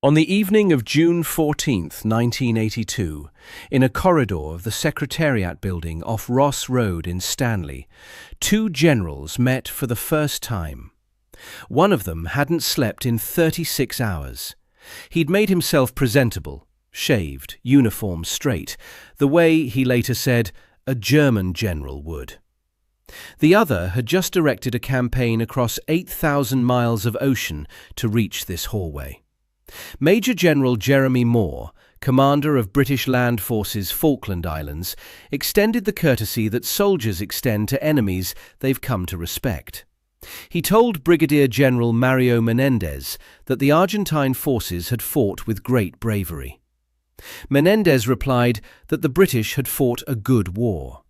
On the evening of June 14th, 1982, in a corridor of the Secretariat building off Ross Road in Stanley, two generals met for the first time. One of them hadn't slept in 36 hours. He'd made himself presentable, shaved, uniform straight, the way, he later said, a German general would. The other had just directed a campaign across 8,000 miles of ocean to reach this hallway. Major General Jeremy Moore, commander of British Land Forces Falkland Islands, extended the courtesy that soldiers extend to enemies they've come to respect. He told Brigadier General Mario Menéndez that the Argentine forces had fought with great bravery. Menéndez replied that the British had fought a good war.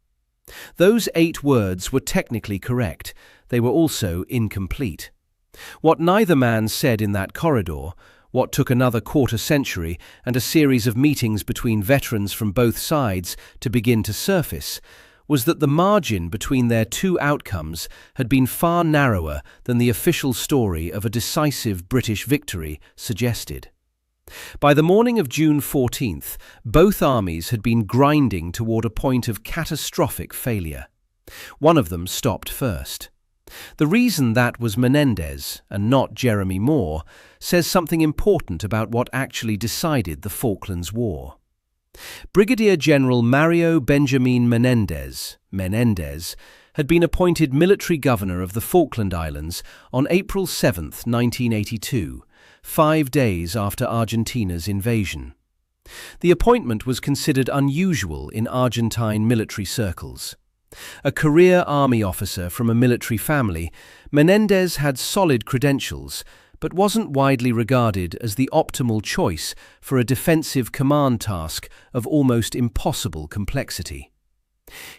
Those 8 words were technically correct. They were also incomplete. What neither man said in that corridor, what took another quarter-century and a series of meetings between veterans from both sides to begin to surface, was that the margin between their two outcomes had been far narrower than the official story of a decisive British victory suggested. By the morning of June 14th, both armies had been grinding toward a point of catastrophic failure. One of them stopped first. The reason that was Menéndez, and not Jeremy Moore, says something important about what actually decided the Falklands War. Brigadier General Mario Benjamin Menéndez, had been appointed military governor of the Falkland Islands on April 7, 1982, 5 days after Argentina's invasion. The appointment was considered unusual in Argentine military circles. A career army officer from a military family, Menéndez had solid credentials, but wasn't widely regarded as the optimal choice for a defensive command task of almost impossible complexity.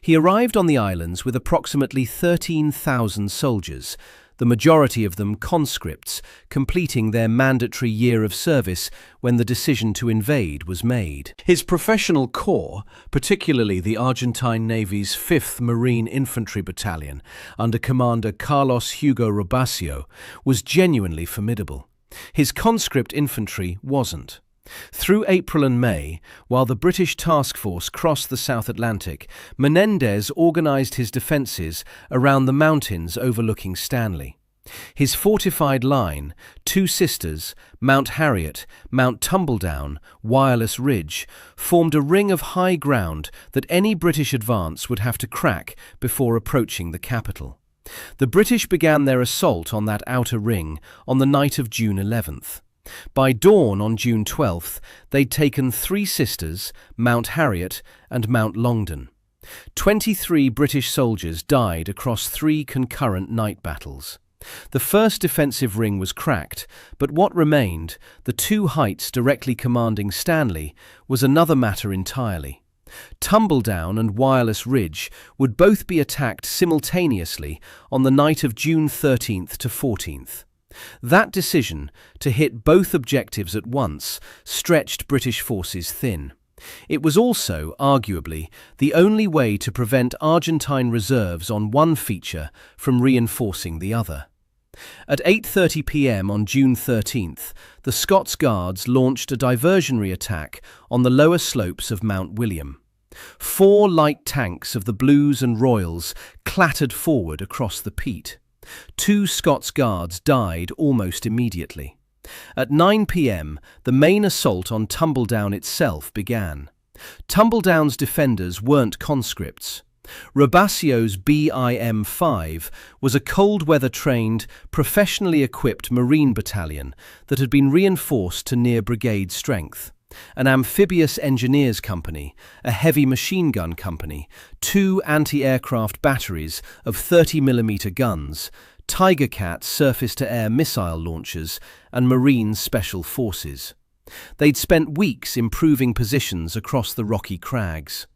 He arrived on the islands with approximately 13,000 soldiers, the majority of them conscripts, completing their mandatory year of service when the decision to invade was made. His professional corps, particularly the Argentine Navy's 5th Marine Infantry Battalion, under Commander Carlos Hugo Robacio, was genuinely formidable. His conscript infantry wasn't. Through April and May, while the British task force crossed the South Atlantic, Menéndez organised his defences around the mountains overlooking Stanley. His fortified line, 2 sisters, Mount Harriet, Mount Tumbledown, Wireless Ridge, formed a ring of high ground that any British advance would have to crack before approaching the capital. The British began their assault on that outer ring on the night of June 11th. By dawn on June 12th, they'd taken 3 sisters, Mount Harriet and Mount Longdon. 23 British soldiers died across 3 concurrent night battles. The first defensive ring was cracked, but what remained, the 2 heights directly commanding Stanley, was another matter entirely. Tumbledown and Wireless Ridge would both be attacked simultaneously on the night of June 13th to 14th. That decision, to hit both objectives at once, stretched British forces thin. It was also, arguably, the only way to prevent Argentine reserves on one feature from reinforcing the other. At 8:30 p.m. on June 13th, the Scots Guards launched a diversionary attack on the lower slopes of Mount William. 4 light tanks of the Blues and Royals clattered forward across the peat. 2 Scots Guards died almost immediately. At 9 p.m, the main assault on Tumbledown itself began. Tumbledown's defenders weren't conscripts. Robacio's BIM-5 was a cold-weather-trained, professionally equipped Marine battalion that had been reinforced to near brigade strength. An amphibious engineers company, a heavy machine gun company, 2 anti-aircraft batteries of 30mm guns, Tiger Cat surface-to-air missile launchers, and Marine Special Forces. They'd spent weeks improving positions across the rocky crags.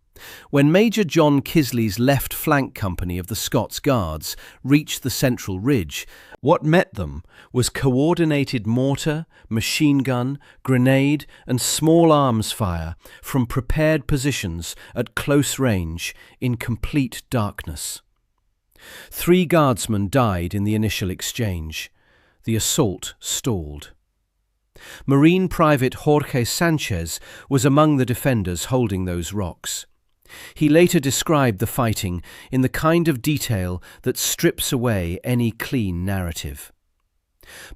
When Major John Kisley's left flank company of the Scots Guards reached the central ridge, what met them was coordinated mortar, machine gun, grenade and small arms fire from prepared positions at close range in complete darkness. 3 guardsmen died in the initial exchange. The assault stalled. Marine Private Jorge Sanchez was among the defenders holding those rocks. He later described the fighting in the kind of detail that strips away any clean narrative.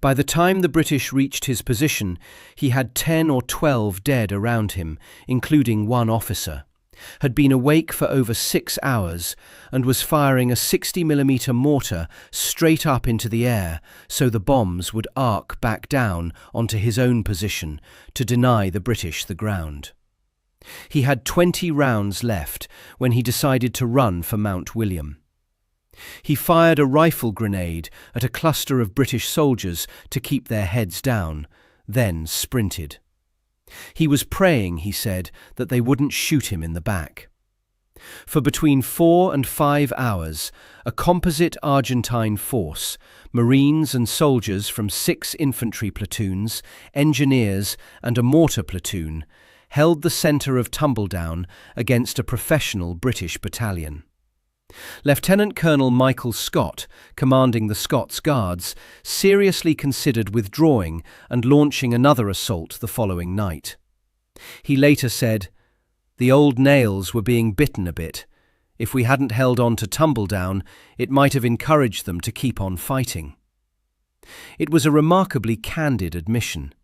By the time the British reached his position, he had 10 or 12 dead around him, including one officer, had been awake for over 6 hours, and was firing a 60mm mortar straight up into the air so the bombs would arc back down onto his own position to deny the British the ground. He had 20 rounds left when he decided to run for Mount William. He fired a rifle grenade at a cluster of British soldiers to keep their heads down, then sprinted. He was praying, he said, that they wouldn't shoot him in the back. For between 4 and 5 hours, a composite Argentine force, Marines and soldiers from 6 infantry platoons, engineers and a mortar platoon, held the centre of Tumbledown against a professional British battalion. Lieutenant Colonel Michael Scott, commanding the Scots Guards, seriously considered withdrawing and launching another assault the following night. He later said, "The old nails were being bitten a bit. If we hadn't held on to Tumbledown, it might have encouraged them to keep on fighting." It was a remarkably candid admission.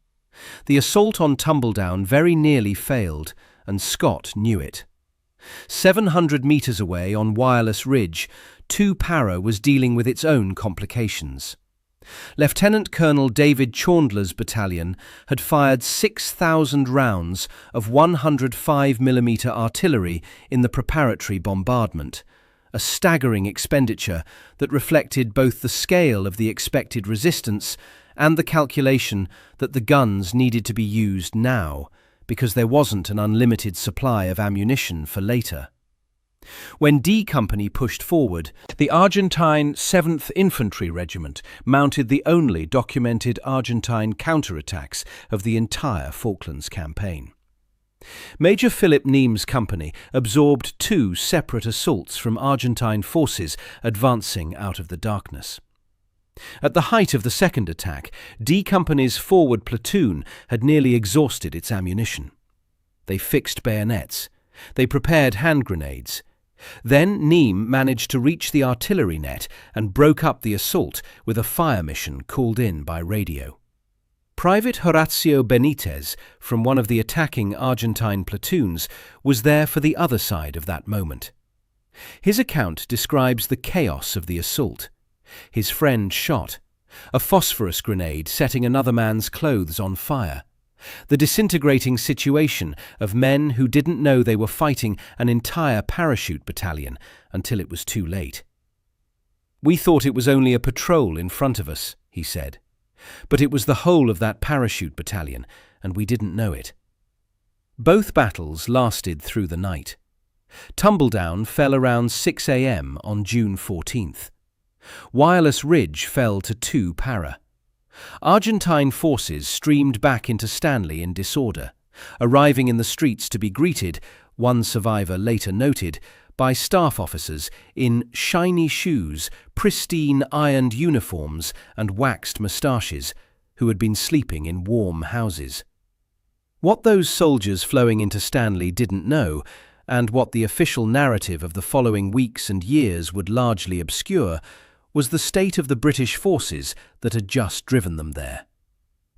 The assault on Tumbledown very nearly failed, and Scott knew it. 700 metres away on Wireless Ridge, 2 Para was dealing with its own complications. Lieutenant Colonel David Chandler's battalion had fired 6,000 rounds of 105mm artillery in the preparatory bombardment, a staggering expenditure that reflected both the scale of the expected resistance and the calculation that the guns needed to be used now, because there wasn't an unlimited supply of ammunition for later. When D Company pushed forward, the Argentine 7th Infantry Regiment mounted the only documented Argentine counterattacks of the entire Falklands campaign. Major Philip Neame's company absorbed 2 separate assaults from Argentine forces advancing out of the darkness. At the height of the second attack, D Company's forward platoon had nearly exhausted its ammunition. They fixed bayonets. They prepared hand grenades. Then Neame managed to reach the artillery net and broke up the assault with a fire mission called in by radio. Private Horacio Benitez, from one of the attacking Argentine platoons, was there for the other side of that moment. His account describes the chaos of the assault. His friend shot, a phosphorus grenade setting another man's clothes on fire, the disintegrating situation of men who didn't know they were fighting an entire parachute battalion until it was too late. "We thought it was only a patrol in front of us," he said, "but it was the whole of that parachute battalion, and we didn't know it." Both battles lasted through the night. Tumbledown fell around 6 a.m. on June 14th. Wireless Ridge fell to 2 Para. Argentine forces streamed back into Stanley in disorder, arriving in the streets to be greeted, one survivor later noted, by staff officers in shiny shoes, pristine ironed uniforms and waxed moustaches, who had been sleeping in warm houses. What those soldiers flowing into Stanley didn't know, and what the official narrative of the following weeks and years would largely obscure, was the state of the British forces that had just driven them there.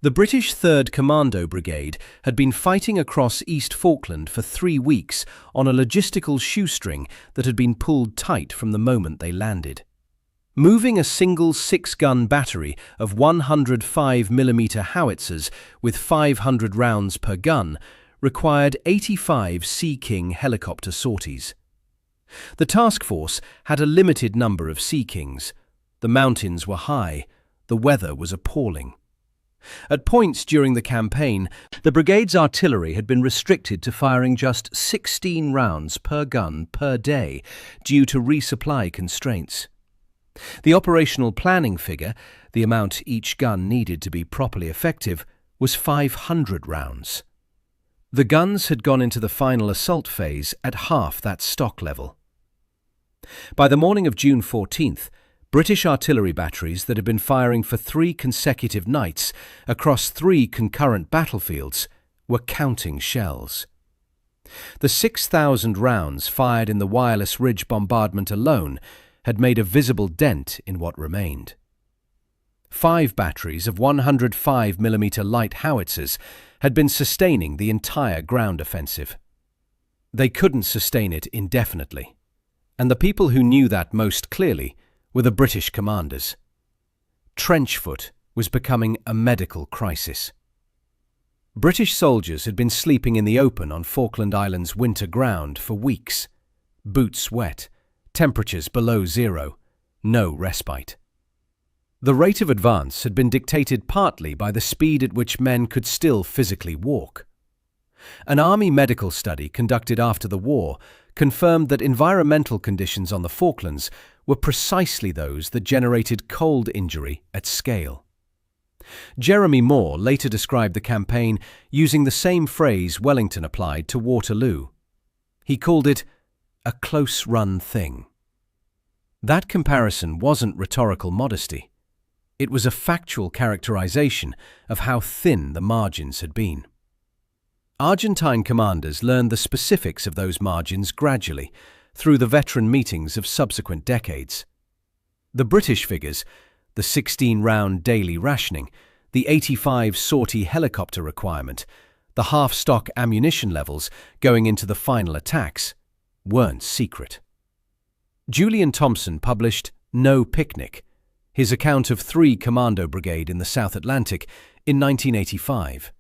The British 3rd Commando Brigade had been fighting across East Falkland for 3 weeks on a logistical shoestring that had been pulled tight from the moment they landed. Moving a single 6-gun battery of 105mm howitzers with 500 rounds per gun required 85 Sea King helicopter sorties. The task force had a limited number of Sea Kings. The mountains were high. The weather was appalling. At points during the campaign, the brigade's artillery had been restricted to firing just 16 rounds per gun per day due to resupply constraints. The operational planning figure, the amount each gun needed to be properly effective, was 500 rounds. The guns had gone into the final assault phase at half that stock level. By the morning of June 14th, British artillery batteries that had been firing for 3 consecutive nights across 3 concurrent battlefields were counting shells. The 6,000 rounds fired in the Wireless Ridge bombardment alone had made a visible dent in what remained. 5 batteries of 105mm light howitzers had been sustaining the entire ground offensive. They couldn't sustain it indefinitely, and the people who knew that most clearly were the British commanders. Trench foot was becoming a medical crisis. British soldiers had been sleeping in the open on Falkland Island's winter ground for weeks. Boots wet, temperatures below zero, no respite. The rate of advance had been dictated partly by the speed at which men could still physically walk. An army medical study conducted after the war confirmed that environmental conditions on the Falklands were precisely those that generated cold injury at scale. Jeremy Moore later described the campaign using the same phrase Wellington applied to Waterloo. He called it a close-run thing. That comparison wasn't rhetorical modesty. It was a factual characterization of how thin the margins had been. Argentine commanders learned the specifics of those margins gradually through the veteran meetings of subsequent decades. The British figures, the 16-round daily rationing, the 85 sortie helicopter requirement, the half-stock ammunition levels going into the final attacks, weren't secret. Julian Thompson published No Picnic, his account of 3 Commando Brigade in the South Atlantic, in 1985.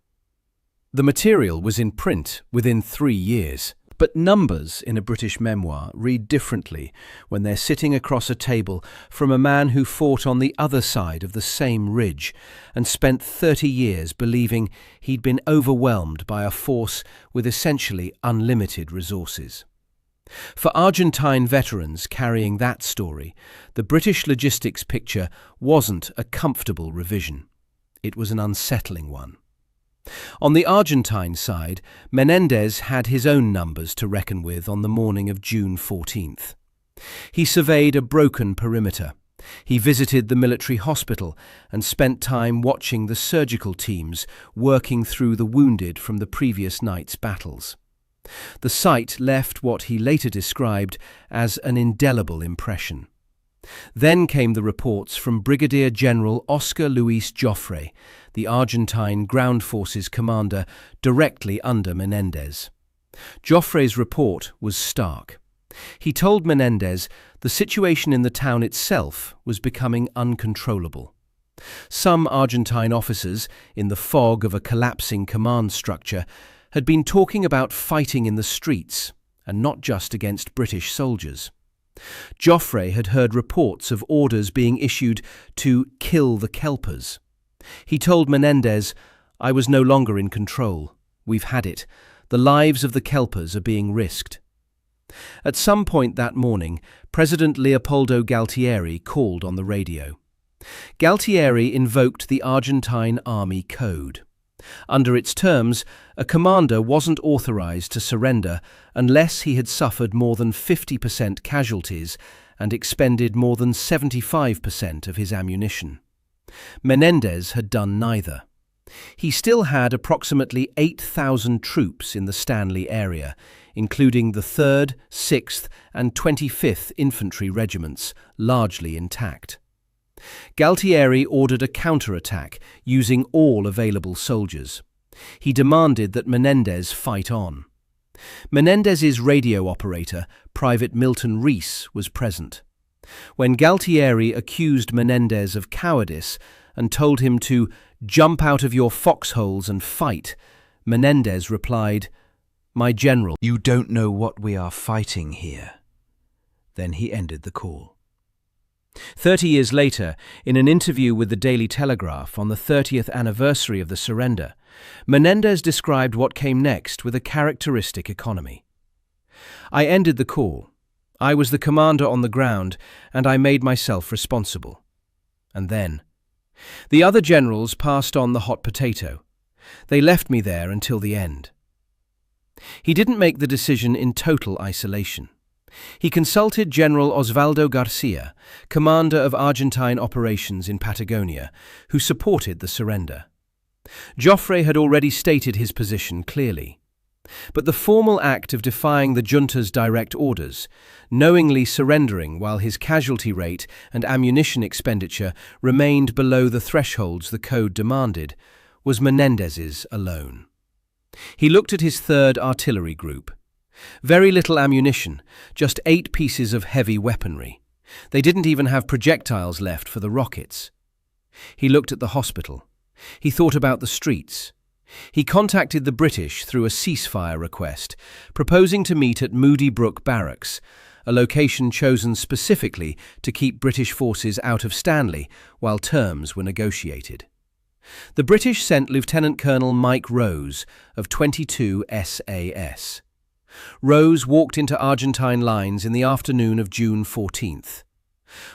The material was in print within 3 years. But numbers in a British memoir read differently when they're sitting across a table from a man who fought on the other side of the same ridge and spent 30 years believing he'd been overwhelmed by a force with essentially unlimited resources. For Argentine veterans carrying that story, the British logistics picture wasn't a comfortable revision. It was an unsettling one. On the Argentine side, Menéndez had his own numbers to reckon with on the morning of June 14th. He surveyed a broken perimeter. He visited the military hospital and spent time watching the surgical teams working through the wounded from the previous night's battles. The sight left what he later described as an indelible impression. Then came the reports from Brigadier General Oscar Luis Joffre, the Argentine ground forces commander directly under Menéndez. Joffre's report was stark. He told Menéndez the situation in the town itself was becoming uncontrollable. Some Argentine officers, in the fog of a collapsing command structure, had been talking about fighting in the streets, and not just against British soldiers. Joffre had heard reports of orders being issued to kill the Kelpers. He told Menéndez, "I was no longer in control. We've had it. The lives of the Kelpers are being risked." At some point that morning, President Leopoldo Galtieri called on the radio. Galtieri invoked the Argentine Army Code. Under its terms, a commander wasn't authorized to surrender unless he had suffered more than 50% casualties and expended more than 75% of his ammunition. Menéndez had done neither. He still had approximately 8,000 troops in the Stanley area, including the 3rd, 6th and 25th Infantry Regiments, largely intact. Galtieri ordered a counterattack using all available soldiers. He demanded that Menéndez fight on. Menéndez's radio operator, Private Milton Rees, was present. When Galtieri accused Menéndez of cowardice and told him to jump out of your foxholes and fight, Menéndez replied, "My general, you don't know what we are fighting here." Then he ended the call. 30 years later, in an interview with the Daily Telegraph on the 30th anniversary of the surrender, Menéndez described what came next with a characteristic economy. "I ended the call. I was the commander on the ground, and I made myself responsible. And then the other generals passed on the hot potato. They left me there until the end." He didn't make the decision in total isolation. He consulted General Osvaldo Garcia, commander of Argentine operations in Patagonia, who supported the surrender. Joffre had already stated his position clearly. But the formal act of defying the junta's direct orders, knowingly surrendering while his casualty rate and ammunition expenditure remained below the thresholds the code demanded, was Menéndez's alone. He looked at his 3rd Artillery Group. Very little ammunition, just 8 pieces of heavy weaponry. They didn't even have projectiles left for the rockets. He looked at the hospital. He thought about the streets. He contacted the British through a ceasefire request, proposing to meet at Moody Brook Barracks, a location chosen specifically to keep British forces out of Stanley while terms were negotiated. The British sent Lieutenant Colonel Mike Rose of 22 SAS. Rose walked into Argentine lines in the afternoon of June 14th.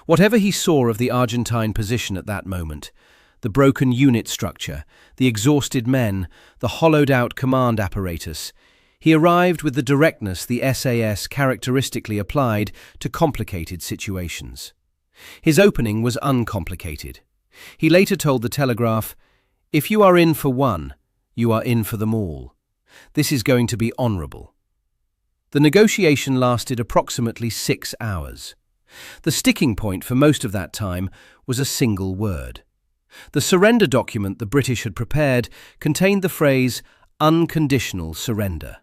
Whatever he saw of the Argentine position at that moment, the broken unit structure, the exhausted men, the hollowed-out command apparatus, he arrived with the directness the SAS characteristically applied to complicated situations. His opening was uncomplicated. He later told the Telegraph, "If you are in for one, you are in for them all. This is going to be honourable." The negotiation lasted approximately 6 hours. The sticking point for most of that time was a single word. The surrender document the British had prepared contained the phrase, "unconditional surrender."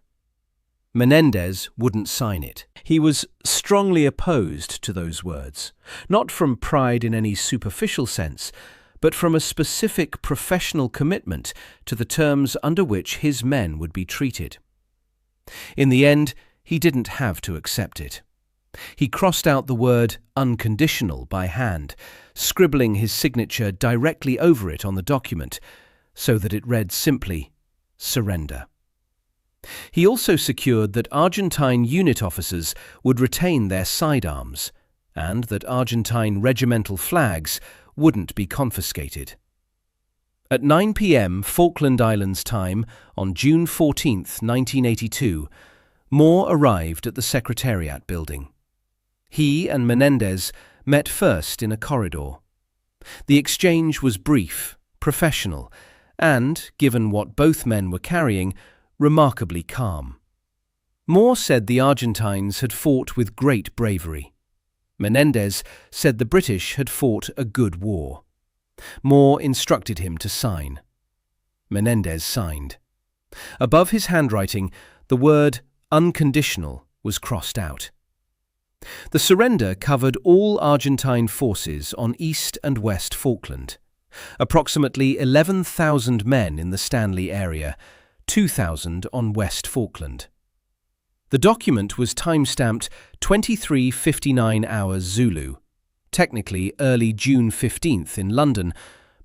Menéndez wouldn't sign it. He was strongly opposed to those words, not from pride in any superficial sense, but from a specific professional commitment to the terms under which his men would be treated. In the end, he didn't have to accept it. He crossed out the word unconditional by hand, scribbling his signature directly over it on the document, so that it read simply, "Surrender." He also secured that Argentine unit officers would retain their sidearms, and that Argentine regimental flags wouldn't be confiscated. At 9 p.m. Falkland Islands time on June 14, 1982, Moore arrived at the Secretariat building. He and Menéndez met first in a corridor. The exchange was brief, professional, and, given what both men were carrying, remarkably calm. Moore said the Argentines had fought with great bravery. Menéndez said the British had fought a good war. Moore instructed him to sign. Menéndez signed. Above his handwriting, the word unconditional was crossed out. The surrender covered all Argentine forces on East and West Falkland, approximately 11,000 men in the Stanley area, 2,000 on West Falkland. The document was time-stamped 23:59 hours Zulu, technically early June 15th in London,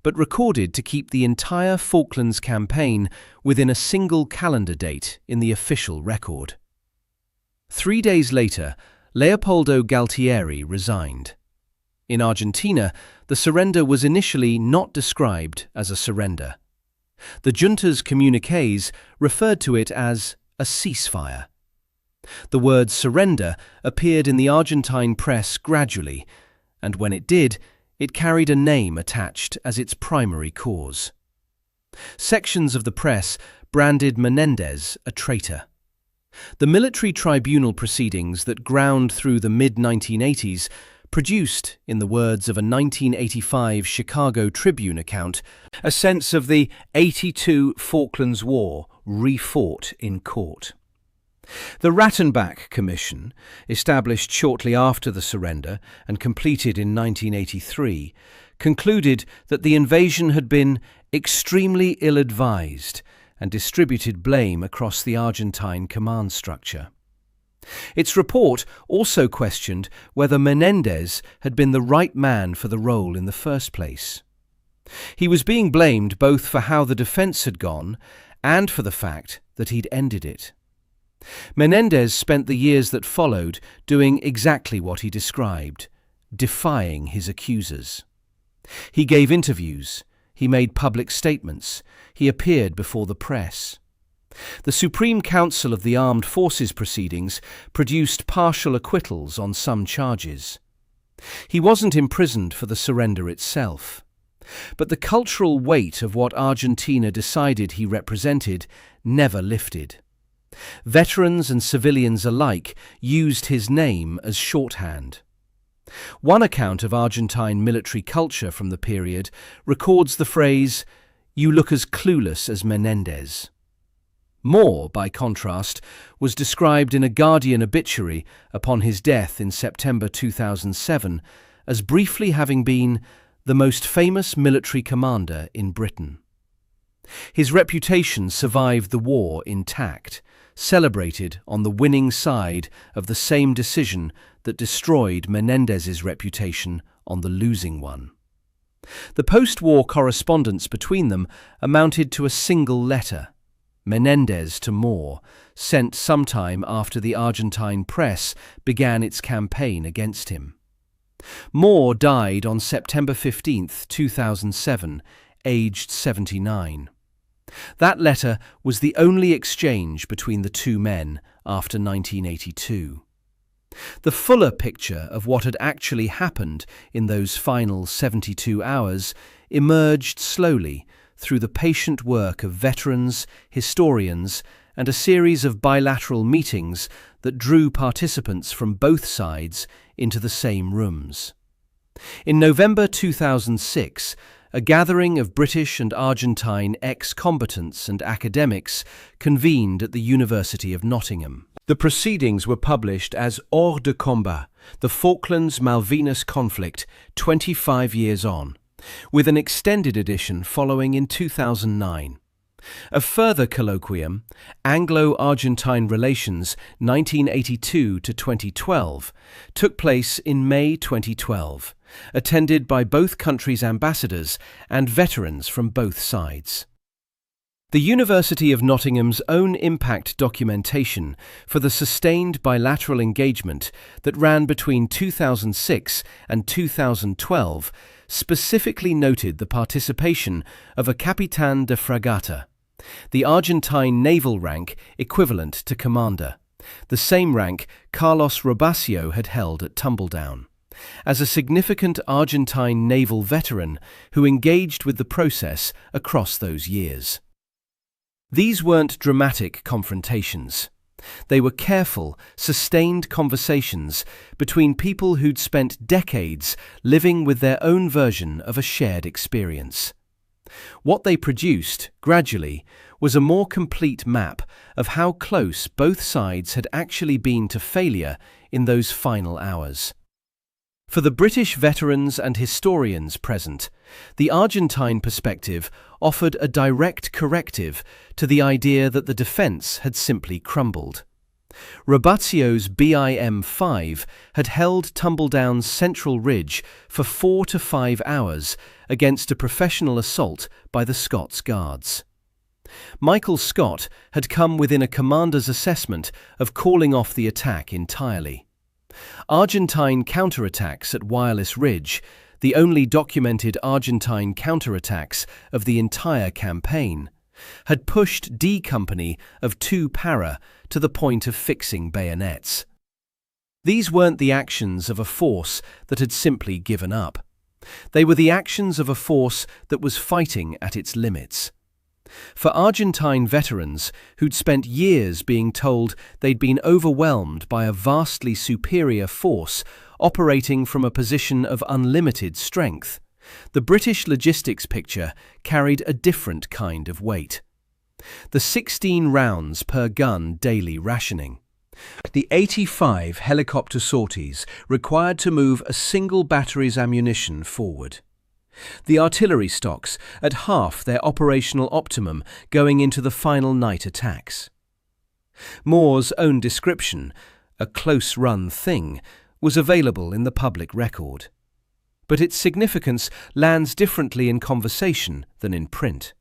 but recorded to keep the entire Falklands campaign within a single calendar date in the official record. 3 days later, Leopoldo Galtieri resigned. In Argentina, the surrender was initially not described as a surrender. The junta's communiques referred to it as a ceasefire. The word surrender appeared in the Argentine press gradually, and when it did, it carried a name attached as its primary cause. Sections of the press branded Menéndez a traitor. The military tribunal proceedings that ground through the mid-1980s produced, in the words of a 1985 Chicago Tribune account, a sense of the 82 Falklands War refought in court. The Rattenbach Commission, established shortly after the surrender and completed in 1983, concluded that the invasion had been extremely ill-advised and distributed blame across the Argentine command structure. Its report also questioned whether Menéndez had been the right man for the role in the first place. He was being blamed both for how the defence had gone and for the fact that he'd ended it. Menéndez spent the years that followed doing exactly what he described, defying his accusers. He gave interviews, he made public statements, he appeared before the press. The Supreme Council of the Armed Forces proceedings produced partial acquittals on some charges. He wasn't imprisoned for the surrender itself. But the cultural weight of what Argentina decided he represented never lifted. Veterans and civilians alike used his name as shorthand. One account of Argentine military culture from the period records the phrase, "You look as clueless as Menéndez." More, by contrast, was described in a Guardian obituary upon his death in September 2007 as briefly having been the most famous military commander in Britain. His reputation survived the war intact, celebrated on the winning side of the same decision that destroyed Menéndez's reputation on the losing one. The post-war correspondence between them amounted to a single letter, Menéndez to Moore, sent sometime after the Argentine press began its campaign against him. Moore died on September 15, 2007, aged 79. That letter was the only exchange between the two men after 1982. The fuller picture of what had actually happened in those final 72 hours emerged slowly through the patient work of veterans, historians, and a series of bilateral meetings that drew participants from both sides into the same rooms. In November 2006, a gathering of British and Argentine ex-combatants and academics convened at the University of Nottingham. The proceedings were published as Hors de Combat, the Falklands-Malvinas conflict 25 years on, with an extended edition following in 2009. A further colloquium, Anglo-Argentine Relations 1982 to 2012, took place in May 2012, attended by both countries' ambassadors and veterans from both sides. The University of Nottingham's own impact documentation for the sustained bilateral engagement that ran between 2006 and 2012 specifically noted the participation of a Capitán de Fragata, the Argentine naval rank equivalent to commander, the same rank Carlos Robacio had held at Tumbledown, as a significant Argentine naval veteran who engaged with the process across those years. These weren't dramatic confrontations. They were careful, sustained conversations between people who'd spent decades living with their own version of a shared experience. What they produced, gradually, was a more complete map of how close both sides had actually been to failure in those final hours. For the British veterans and historians present, the Argentine perspective offered a direct corrective to the idea that the defence had simply crumbled. Robacio's BIM-5 had held Tumbledown's central ridge for 4 to 5 hours against a professional assault by the Scots Guards. Michael Scott had come within a commander's assessment of calling off the attack entirely. Argentine counterattacks at Wireless Ridge, the only documented Argentine counterattacks of the entire campaign, had pushed D Company of 2 Para to the point of fixing bayonets. These weren't the actions of a force that had simply given up. They were the actions of a force that was fighting at its limits. For Argentine veterans who'd spent years being told they'd been overwhelmed by a vastly superior force operating from a position of unlimited strength, the British logistics picture carried a different kind of weight. The 16 rounds per gun daily rationing. The 85 helicopter sorties required to move a single battery's ammunition forward. The artillery stocks at half their operational optimum going into the final night attacks. Moore's own description, a close-run thing, was available in the public record. But its significance lands differently in conversation than in print.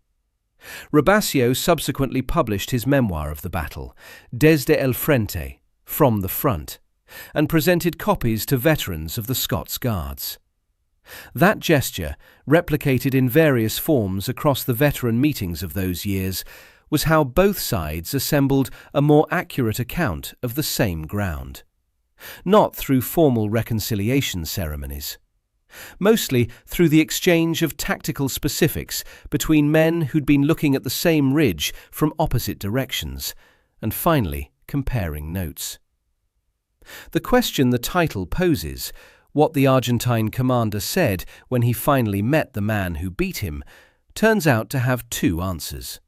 Robacio subsequently published his memoir of the battle, Desde el Frente, From the Front, and presented copies to veterans of the Scots Guards. That gesture, replicated in various forms across the veteran meetings of those years, was how both sides assembled a more accurate account of the same ground. Not through formal reconciliation ceremonies. Mostly through the exchange of tactical specifics between men who'd been looking at the same ridge from opposite directions, and finally comparing notes. The question the title poses, what the Argentine commander said when he finally met the man who beat him, turns out to have two answers.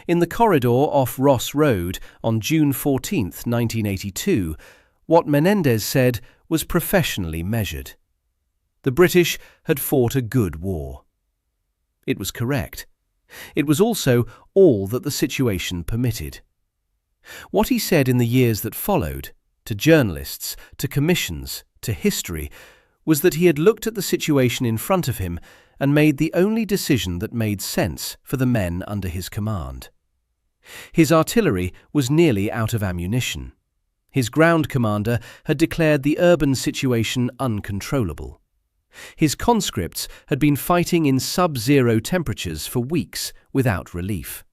In the corridor off Ross Road on June 14, 1982, what Menéndez said was professionally measured. The British had fought a good war. It was correct. It was also all that the situation permitted. What he said in the years that followed, to journalists, to commissions, to history, was that he had looked at the situation in front of him and made the only decision that made sense for the men under his command. His artillery was nearly out of ammunition. His ground commander had declared the urban situation uncontrollable. His conscripts had been fighting in sub-zero temperatures for weeks without relief.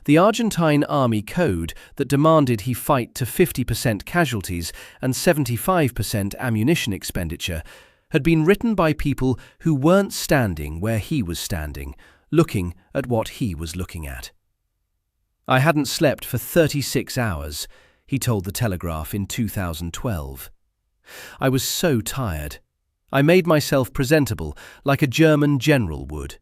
The Argentine army code that demanded he fight to 50% casualties and 75% ammunition expenditure had been written by people who weren't standing where he was standing, looking at what he was looking at. "I hadn't slept for 36 hours, he told the Telegraph in 2012. "I was so tired. I made myself presentable like a German general would."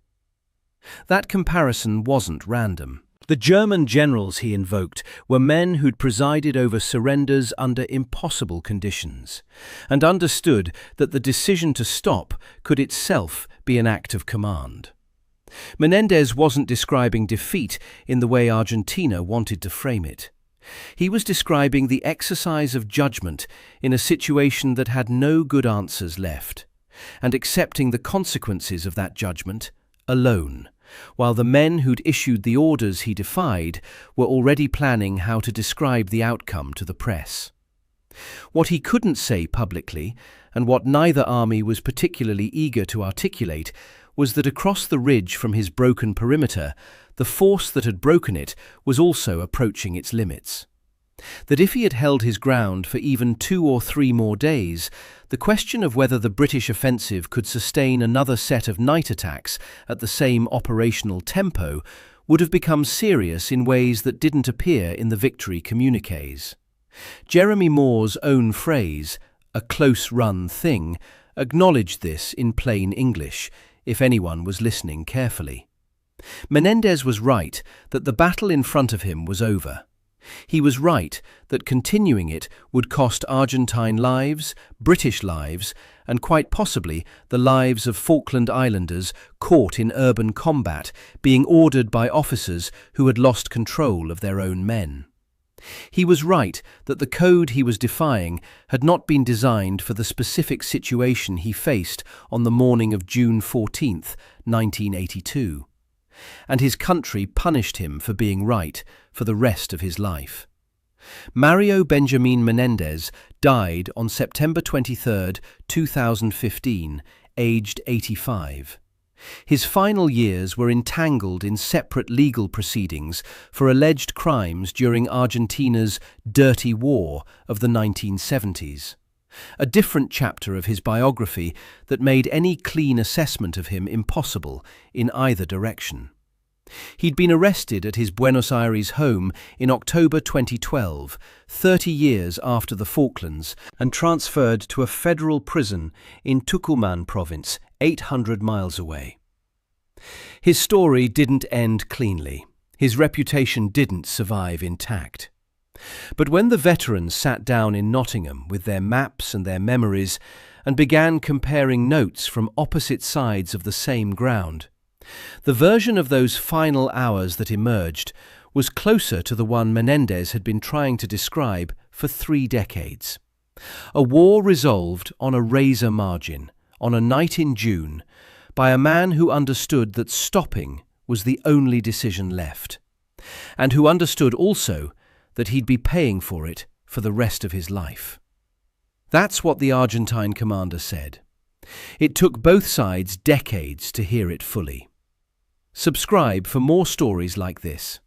That comparison wasn't random. The German generals he invoked were men who'd presided over surrenders under impossible conditions, and understood that the decision to stop could itself be an act of command. Menéndez wasn't describing defeat in the way Argentina wanted to frame it. He was describing the exercise of judgment in a situation that had no good answers left, and accepting the consequences of that judgment alone, while the men who'd issued the orders he defied were already planning how to describe the outcome to the press. What he couldn't say publicly, and what neither army was particularly eager to articulate, was that across the ridge from his broken perimeter, the force that had broken it was also approaching its limits. That if he had held his ground for even 2 or 3 more days, the question of whether the British offensive could sustain another set of night attacks at the same operational tempo would have become serious in ways that didn't appear in the victory communiques. Jeremy Moore's own phrase, "a close-run thing," acknowledged this in plain English, if anyone was listening carefully. Menéndez was right that the battle in front of him was over. He was right that continuing it would cost Argentine lives, British lives, and quite possibly the lives of Falkland Islanders caught in urban combat, being ordered by officers who had lost control of their own men. He was right that the code he was defying had not been designed for the specific situation he faced on the morning of June 14, 1982. And his country punished him for being right for the rest of his life. Mario Benjamin Menéndez died on September 23, 2015, aged 85. His final years were entangled in separate legal proceedings for alleged crimes during Argentina's dirty war of the 1970s. A different chapter of his biography that made any clean assessment of him impossible in either direction. He'd been arrested at his Buenos Aires home in October 2012, 30 years after the Falklands, and transferred to a federal prison in Tucumán province, 800 miles away. His story didn't end cleanly. His reputation didn't survive intact. But when the veterans sat down in Nottingham with their maps and their memories and began comparing notes from opposite sides of the same ground, the version of those final hours that emerged was closer to the one Menéndez had been trying to describe for 3 decades. A war resolved on a razor margin, on a night in June, by a man who understood that stopping was the only decision left, and who understood also that he'd be paying for it for the rest of his life. That's what the Argentine commander said. It took both sides decades to hear it fully. Subscribe for more stories like this.